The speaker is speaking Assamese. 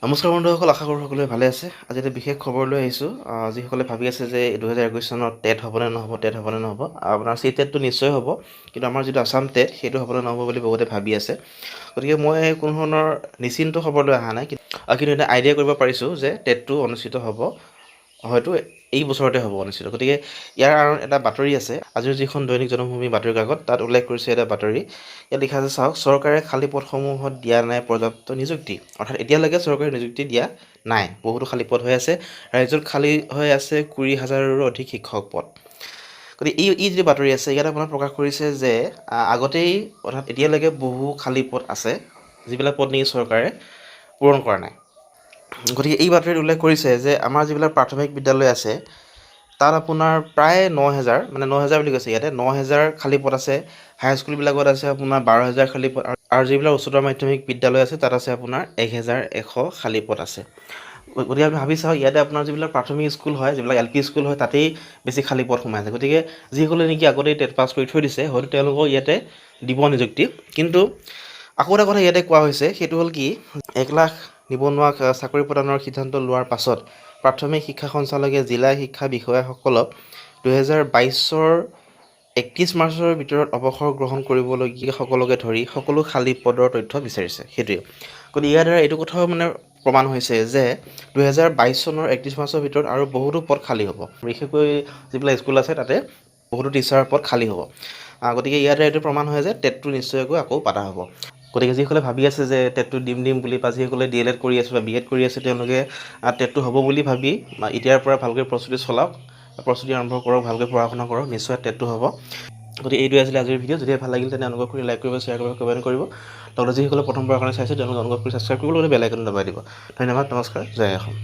নমস্কাৰ বন্ধুসকল, আশা কৰোঁ সকলোৱে ভালে আছে। আজি এটা বিশেষ খবৰ লৈ আহিছোঁ। যিসকলে ভাবি আছে যে 2021 চনত টেট হ'বনে নহ'ব, আপোনাৰ চি টেটটো নিশ্চয় হ'ব, কিন্তু আমাৰ যিটো আছাম টেট সেইটো হ'বনে নহ'ব বুলি বহুতে ভাবি আছে। গতিকে মই কোনো ধৰণৰ নিশ্চিন্ত খবৰ লৈ অহা নাই, কিন্তু এটা আইডিয়া কৰিব পাৰিছোঁ যে টেটটো অনুষ্ঠিত হ'ব, হয়তো এই বছৰতে হ'ব অনুষ্ঠিত। গতিকে ইয়াৰ আঁৰত এটা বাতৰি আছে। আজিৰ যিখন দৈনিক জনমভূমি বাতৰি কাকত, তাত উল্লেখ কৰিছে এটা বাতৰি। ইয়াত লিখা আছে, চাওক, চৰকাৰে খালী পদসমূহত দিয়া নাই পৰ্যাপ্ত নিযুক্তি। অৰ্থাৎ এতিয়ালৈকে চৰকাৰে নিযুক্তি দিয়া নাই, বহুতো খালী পদ হৈ আছে। ৰাজ্যত খালী হৈ আছে 20,000ৰো অধিক শিক্ষক পদ। গতিকে এই যিটো বাতৰি আছে, ইয়াত আপোনাৰ প্ৰকাশ কৰিছে যে আগতেই, অৰ্থাৎ এতিয়ালৈকে বহু খালী পদ আছে, যিবিলাক পদ নেকি চৰকাৰে পূৰণ কৰা নাই। গতিকে এই বাতৰিত উল্লেখ কৰিছে যে আমাৰ যিবিলাক প্ৰাথমিক বিদ্যালয় আছে, তাত আপোনাৰ প্ৰায় 9,000, মানে 9,000 বুলি কৈছে ইয়াতে, 9,000 খালী পদ আছে। হাইস্কুলবিলাকত আছে আপোনাৰ 12,000 খালী পদ, আৰু যিবিলাক উচ্চতৰ মাধ্যমিক বিদ্যালয় আছে তাত আছে আপোনাৰ 1,100 খালী পদ আছে। গতিকে আমি ভাবি চাওঁ, ইয়াতে আপোনাৰ যিবিলাক প্ৰাথমিক স্কুল হয়, যিবিলাক LP স্কুল হয়, তাতেই বেছি খালী পদ সোমাই আছে। গতিকে যিসকলে নেকি আগতেই টেট পাছ কৰি থৈ দিছে, হয়তো তেওঁলোকক ইয়াতে দিব নিযুক্তি। কিন্তু আকৌ এটা কথা ইয়াতে কোৱা হৈছে, সেইটো হ'ল কি, 1 লাখ নিবনুৱাক চাকৰি প্ৰদানৰ সিদ্ধান্ত লোৱাৰ পাছত প্ৰাথমিক শিক্ষা সঞ্চালকে জিলা শিক্ষা বিষয়াসকলক 2022 31 মাৰ্চৰ ভিতৰত অৱসৰ গ্ৰহণ কৰিবলগীয়া সকলোকে ধৰি সকলো খালী পদৰ তথ্য বিচাৰিছে। সেইটোৱে। গতিকে ইয়াৰ দ্বাৰা এইটো কথাও মানে প্ৰমাণ হৈছে যে 2022 চনৰ 31 মাৰ্চৰ ভিতৰত আৰু বহুতো পদ খালী হ'ব। বিশেষকৈ যিবিলাক স্কুল আছে তাতে বহুতো টিচাৰৰ পদ খালী হ'ব। গতিকে ইয়াৰ দ্বাৰা এইটো প্ৰমাণ হয় যে টেটটো নিশ্চয়কৈ আকৌ পাতা হ'ব। গতিকে যিসকলে ভাবি আছে যে টেটটো দিম বুলি, বা যিসকলে DLED কৰি আছে বা BEd কৰি আছে, তেওঁলোকে টেটটো হ'ব বুলি ভাবি এতিয়াৰ পৰা ভালকৈ প্ৰস্তুতি চলাওক, প্ৰস্তুতি আৰম্ভ কৰক, ভালকৈ পঢ়া শুনা কৰক, নিশ্চয় টেটটো হ'ব। গতিকে এইটোৱে আছিলে আজিৰ ভিডিঅ'। যদি ভাল লাগিল তেনে অনুগ্ৰহ কৰি লাইক কৰিব, শ্বেয়াৰ কৰিব, কমেণ্ট কৰিব। লগতে যিসকলে প্ৰথমবাৰৰ কাৰণে চাইছে তেওঁলোকে অনুগ্ৰহ কৰি ছাবস্ক্ৰাইব কৰিব, লগতে বেল আইকনটো দবাই দিব। ধন্যবাদ, নমস্কাৰ, জয় অসম।